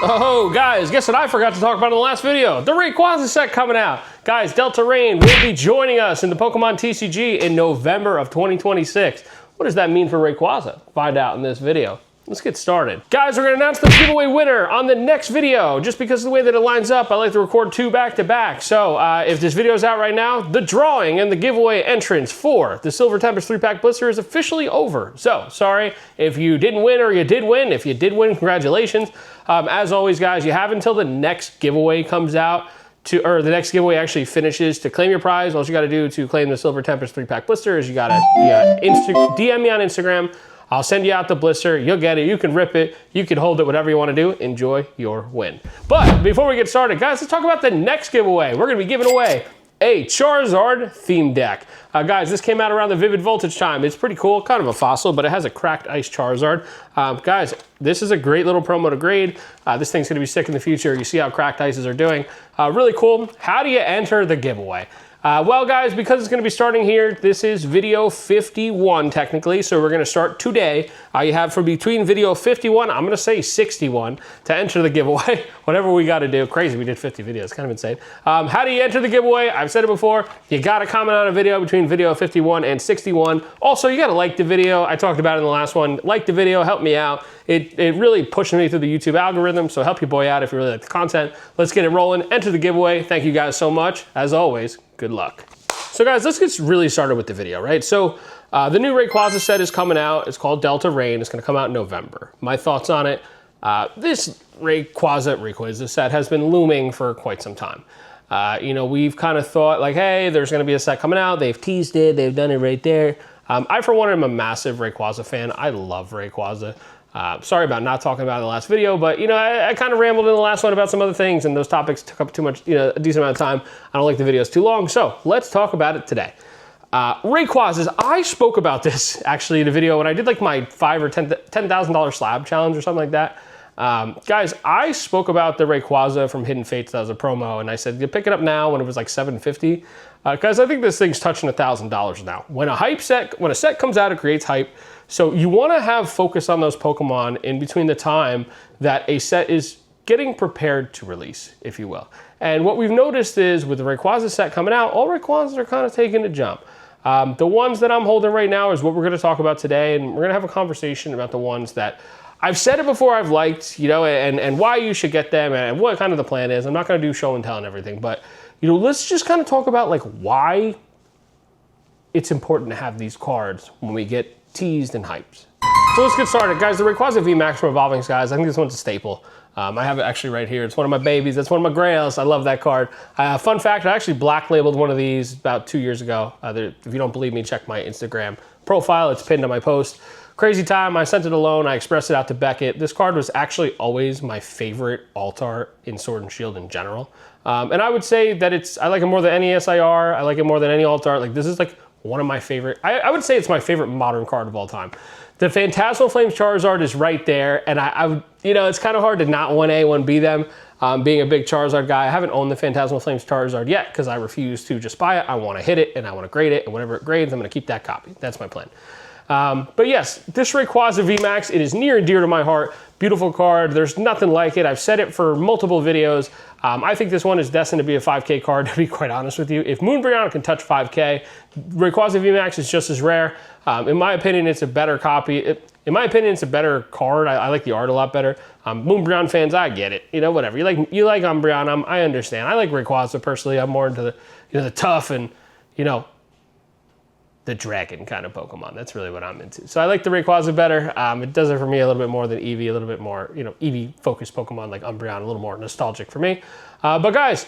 Oh, guys, guess what I forgot to talk about in the last video? The Rayquaza set coming out. Guys, Delta Rain will be joining us in the Pokemon TCG in November of 2026. What does that mean for Rayquaza? Find out in this video. Let's get started. Guys, we're gonna announce the giveaway winner on the next video. Just because of the way that it lines up, I like to record two back to back. So if this video's out right now, the drawing and the giveaway entrance for the Silver Tempest 3-pack blister is officially over. So sorry if you didn't win or you did win. If you did win, congratulations. As always, guys, you have until the next giveaway comes out or the next giveaway actually finishes to claim your prize. All you gotta do to claim the Silver Tempest 3-pack blister is you gotta DM me on Instagram. I'll send you out the blister, you'll get it, you can rip it, you can hold it, whatever you wanna do, enjoy your win. But before we get started, guys, let's talk about the next giveaway. We're gonna be giving away a Charizard theme deck. Guys, this came out around the Vivid Voltage time. It's pretty cool, kind of a fossil, but it has a cracked ice Charizard. Guys, this is a great little promo to grade. This thing's gonna be sick in the future. You see how cracked ices are doing. Really cool. How do you enter the giveaway? Well, guys, because it's going to be starting here, this is video 51 technically, so we're going to start today. You have from between video 51, I'm going to say 61, to enter the giveaway. Whatever we got to do. Crazy, we did 50 videos, kind of insane. How do you enter the giveaway? I've said it before, you got to comment on a video between video 51 and 61. Also, you got to like the video. I talked about it in the last one. Like the video, help me out. It really pushes me through the YouTube algorithm, so help your boy out if you really like the content. Let's get it rolling. Enter the giveaway. Thank you guys so much. As always, good luck. So guys, let's get really started with the video, right? So the new Rayquaza set is coming out. It's called Delta Rain. It's gonna come out in November. My thoughts on it, this Rayquaza set has been looming for quite some time. You know, we've kind of thought like, hey, there's gonna be a set coming out. They've teased it, they've done it right there. I, for one, am a massive Rayquaza fan. I love Rayquaza. Sorry about not talking about it in the last video, but you know, I kind of rambled in the last one about some other things and those topics took up too much, you know, a decent amount of time. I don't like the videos too long, so let's talk about it today. Rayquazas, I spoke about this actually in a video when I did like my $5,000 or $10,000 slab challenge or something like that. Guys, I spoke about the Rayquaza from Hidden Fates that was a promo, and I said, you pick it up now when it was like $750, because I think this thing's touching $1,000 now. When a set comes out, it creates hype. So you want to have focus on those Pokemon in between the time that a set is getting prepared to release, if you will. And what we've noticed is with the Rayquaza set coming out, all Rayquazas are kind of taking a jump. The ones that I'm holding right now is what we're going to talk about today, and we're going to have a conversation about the ones that I've said it before I've liked, you know, and why you should get them and what kind of the plan is. I'm not going to do show and tell and everything, but, you know, let's just kind of talk about like why it's important to have these cards when we get teased and hyped. So let's get started. Guys, the Rayquaza VMAX from Evolving Skies, I think this one's a staple. I have it actually right here. It's one of my babies. That's one of my grails. I love that card. Fun fact, I actually black labeled one of these about 2 years ago. If you don't believe me, check my Instagram profile. It's pinned to my post. Crazy time. I sent it alone. I expressed it out to Beckett. This card was actually always my favorite alt art in Sword and Shield in general. And I would say that I like it more than any SIR. I like it more than any alt art. Like this is like one of my favorite, I would say it's my favorite modern card of all time. The Phantasmal Flames Charizard is right there, and I would, you know, it's kind of hard to not 1A, 1B them. Being a big Charizard guy, I haven't owned the Phantasmal Flames Charizard yet because I refuse to just buy it. I want to hit it, and I want to grade it, and whenever it grades, I'm going to keep that copy. That's my plan. But yes, this Rayquaza VMAX, it is near and dear to my heart. Beautiful card. There's nothing like it. I've said it for multiple videos. I think this one is destined to be a 5K card, to be quite honest with you. If Moonbreon can touch 5K, Rayquaza VMAX is just as rare. In my opinion, it's a better copy. In my opinion, it's a better card. I like the art a lot better. Moonbreon fans, I get it. You know, whatever. You like Umbreon, I understand. I like Rayquaza personally. I'm more into the, you know, the tough and, you know, the dragon kind of Pokemon. That's really what I'm into. So I like the Rayquaza better. It does it for me a little bit more than Eevee, a little bit more, you know, Eevee-focused Pokemon like Umbreon, a little more nostalgic for me. But guys,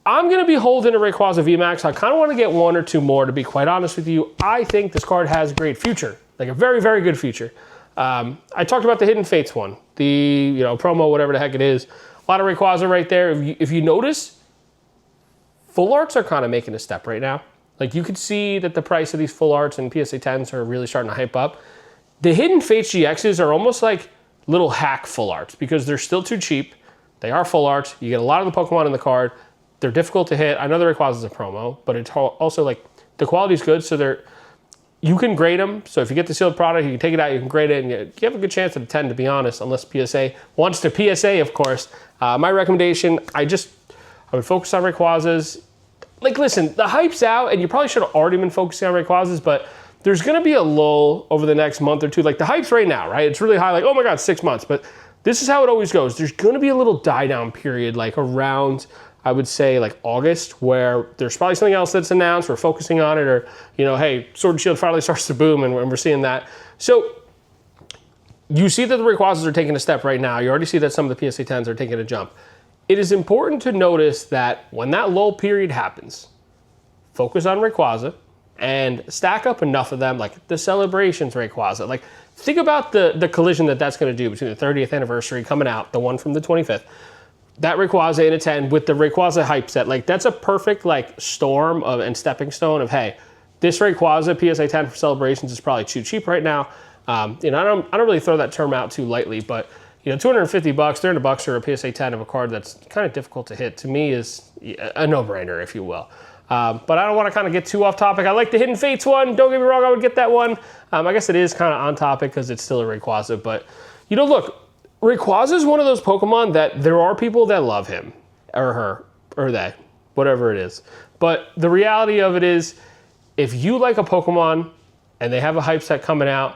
I'm going to be holding a Rayquaza VMAX. I kind of want to get one or two more, to be quite honest with you. I think this card has a great future, like a very, very good future. I talked about the Hidden Fates one, the, you know, promo, whatever the heck it is. A lot of Rayquaza right there. If you notice, full arts are kind of making a step right now. Like you could see that the price of these full arts and PSA 10s are really starting to hype up. The Hidden Fates GXs are almost like little hack full arts because they're still too cheap. They are full arts. You get a lot of the Pokemon in the card. They're difficult to hit. I know the Rayquaza is a promo, but it's also like the quality's good. So You can grade them. So if you get the sealed product, you can take it out, you can grade it, and you have a good chance at a 10, to be honest, unless PSA wants to PSA, of course. My recommendation, I would focus on Rayquazas. Like, listen, the hype's out, and you probably should have already been focusing on Rayquazas, but there's going to be a lull over the next month or two. Like, the hype's right now, right? It's really high, like, oh my God, 6 months. But this is how it always goes. There's going to be a little die-down period, like around, I would say, like August, where there's probably something else that's announced. We're focusing on it, or, you know, hey, Sword and Shield finally starts to boom, and we're seeing that. So you see that the Rayquazas are taking a step right now. You already see that some of the PSA 10s are taking a jump. It is important to notice that when that lull period happens, focus on Rayquaza and stack up enough of them, like the Celebrations Rayquaza. Like, think about the collision that's going to do between the 30th anniversary coming out, the one from the 25th, that Rayquaza in a 10 with the Rayquaza hype set. Like, that's a perfect like storm of and stepping stone of, hey, this Rayquaza PSA 10 for Celebrations is probably too cheap right now. You know, I don't really throw that term out too lightly, but you know, $250, $300 for a PSA 10 of a card that's kind of difficult to hit, to me is a no-brainer, if you will. But I don't want to kind of get too off topic. I like the Hidden Fates one. Don't get me wrong, I would get that one. I guess it is kind of on topic because it's still a Rayquaza. But, you know, look, Rayquaza is one of those Pokemon that there are people that love him, or her, or they, whatever it is. But the reality of it is, if you like a Pokemon and they have a hype set coming out,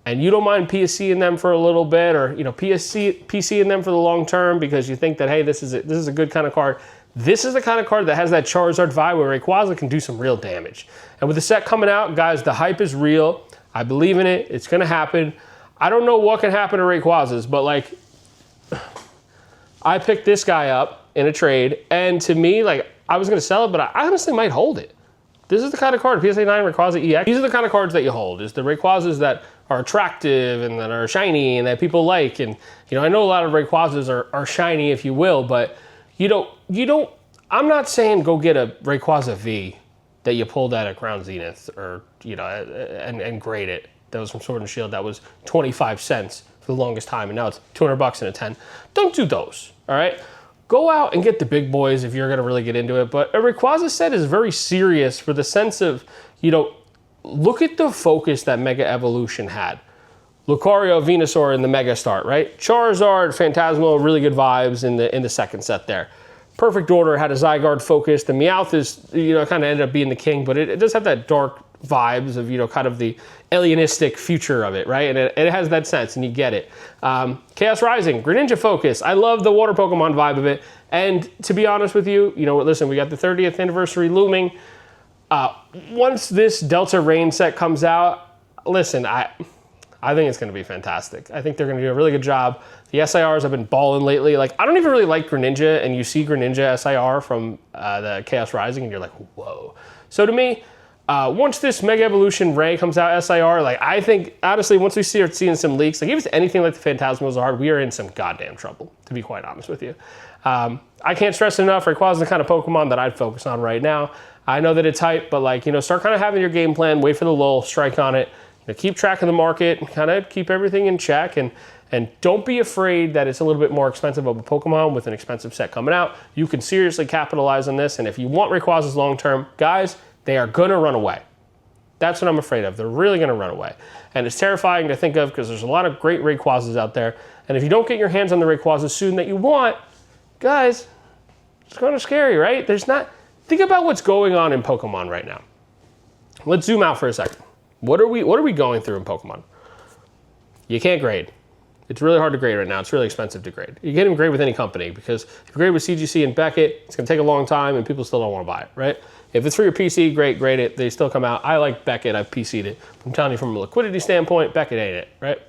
and you don't mind PSCing them for a little bit, or, you know, PCing them for the long term because you think that, hey, this is a good kind of card. This is the kind of card that has that Charizard vibe where Rayquaza can do some real damage. And with the set coming out, guys, the hype is real. I believe in it. It's going to happen. I don't know what can happen to Rayquazas, but, like, I picked this guy up in a trade, and to me, like, I was going to sell it, but I honestly might hold it. This is the kind of card, PSA 9 Rayquaza EX. These are the kind of cards that you hold. Is the Rayquazas that are attractive and that are shiny and that people like. And, you know, I know a lot of Rayquazas are shiny, if you will, but you don't, I'm not saying go get a Rayquaza V that you pulled out at Crown Zenith, or, you know, and grade it. That was from Sword and Shield. That was 25 cents for the longest time, and now it's $200 in a 10. Don't do those, all right? Go out and get the big boys if you're going to really get into it. But a Rayquaza set is very serious for the sense of, you know, look at the focus that Mega Evolution had. Lucario, Venusaur in the Mega Start, right? Charizard, Phantasmal, really good vibes in the second set there. Perfect Order had a Zygarde focus. The Meowth is, you know, kind of ended up being the king, but it does have that dark vibes of, you know, kind of the alienistic future of it, right? And it has that sense, and you get it. Chaos Rising, Greninja focus. I love the water Pokemon vibe of it. And to be honest with you, you know, listen, we got the 30th anniversary looming. Once this Delta Rain set comes out, listen, I think it's going to be fantastic. I think they're going to do a really good job. The SIRs have been balling lately. Like, I don't even really like Greninja, and you see Greninja SIR from the Chaos Rising, and you're like, whoa. So to me, once this Mega Evolution Ray comes out SIR, like, I think, honestly, once we start seeing some leaks, like, if it's anything like the Phantasmals are, we are in some goddamn trouble, to be quite honest with you. I can't stress enough, Rayquaza is the kind of Pokemon that I'd focus on right now. I know that it's hype, but, like, you know, start kind of having your game plan, wait for the lull, strike on it, you know, keep track of the market, and kind of keep everything in check, and don't be afraid that it's a little bit more expensive of a Pokemon with an expensive set coming out. You can seriously capitalize on this, and if you want Rayquazas long term, guys, they are going to run away. That's what I'm afraid of. They're really going to run away. And it's terrifying to think of because there's a lot of great Rayquazas out there, and if you don't get your hands on the Rayquazas soon that you want, guys, it's kind of scary, right? Think about what's going on in Pokemon right now. Let's zoom out for a second. What are we going through in Pokemon? You can't grade. It's really hard to grade right now. It's really expensive to grade. You can't even grade with any company because if you grade with CGC and Beckett, it's going to take a long time and people still don't want to buy it, right? If it's for your PC, great, grade it. They still come out. I like Beckett. I've PC'd it. I'm telling you from a liquidity standpoint, Beckett ain't it, right?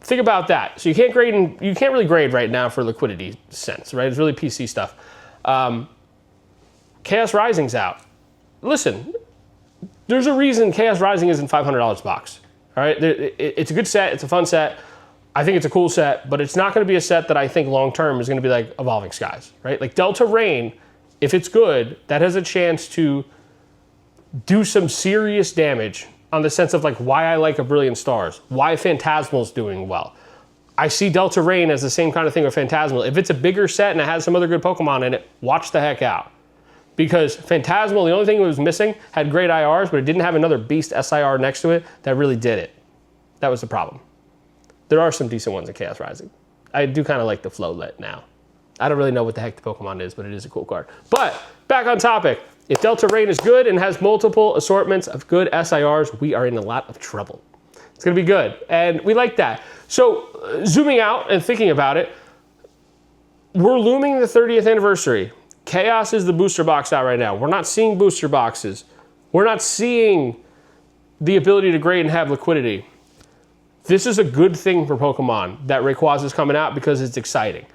Think about that. So you can't grade, and you can't really grade right now for liquidity sense, right? It's really PC stuff. Chaos Rising's out. Listen, there's a reason Chaos Rising isn't $500 a box. All right, it's a good set. It's a fun set. I think it's a cool set, but it's not going to be a set that I think long term is going to be like Evolving Skies, right? Like Delta Rain, if it's good, that has a chance to do some serious damage on the sense of like why I like A Brilliant Stars, why Phantasmal's doing well. I see Delta Rain as the same kind of thing with Phantasmal. If it's a bigger set and it has some other good Pokemon in it, watch the heck out. because Phantasmal, the only thing it was missing, had great IRs, but it didn't have another beast SIR next to it that really did it. That was the problem. There are some decent ones in Chaos Rising. I do kind of like the Flowlet now. I don't really know what the heck the Pokemon is, but it is a cool card. But back on topic, if Delta Rain is good and has multiple assortments of good SIRs, we are in a lot of trouble. It's gonna be good, and we like that. So zooming out and thinking about it, we're looming the 30th anniversary. Chaos is the booster box out right now. We're not seeing booster boxes. We're not seeing the ability to grade and have liquidity. This is a good thing for Pokemon that Rayquaza is coming out because it's exciting.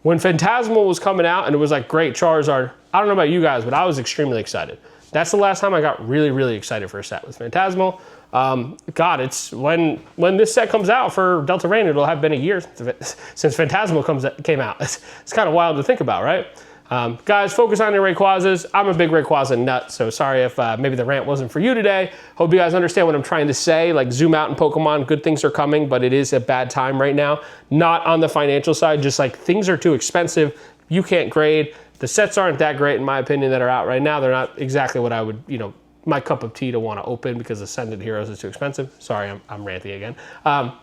When Phantasmal was coming out and it was like, great, Charizard, I don't know about you guys, but I was extremely excited. That's the last time I got really, really excited for a set with Phantasmal. God, it's when this set comes out for Delta Rain, it'll have been a year since Phantasmal came out. It's kind of wild to think about, right? Guys, focus on your Rayquazas. I'm a big Rayquaza nut, so sorry if maybe the rant wasn't for you today. Hope you guys understand what I'm trying to say. Like, zoom out in Pokemon, good things are coming, but it is a bad time right now. Not on the financial side, just like things are too expensive. You can't grade. The sets aren't that great, in my opinion, that are out right now. They're not exactly what I would, my cup of tea to want to open because Ascended Heroes is too expensive. Sorry, I'm ranty again.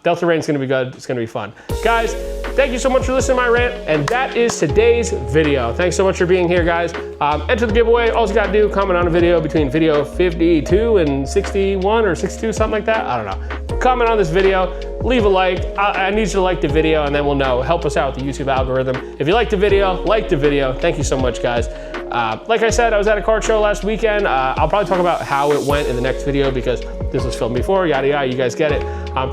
Delta Rain's going to be good. It's going to be fun. Guys, thank you so much for listening to my rant, and that is today's video. Thanks so much for being here, guys. Enter the giveaway. All you got to do, comment on a video between video 52 and 61 or 62, something like that. I don't know. Comment on this video. Leave a like. I need you to like the video, and then we'll know. Help us out with the YouTube algorithm. If you like the video, like the video. Thank you so much, guys. Like I said, I was at a card show last weekend. I'll probably talk about how it went in the next video because this was filmed before, yada, yada, you guys get it.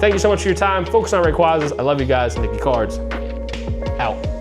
Thank you so much for your time. Focus on Rayquazas. I love you guys. Nicky Cards, out.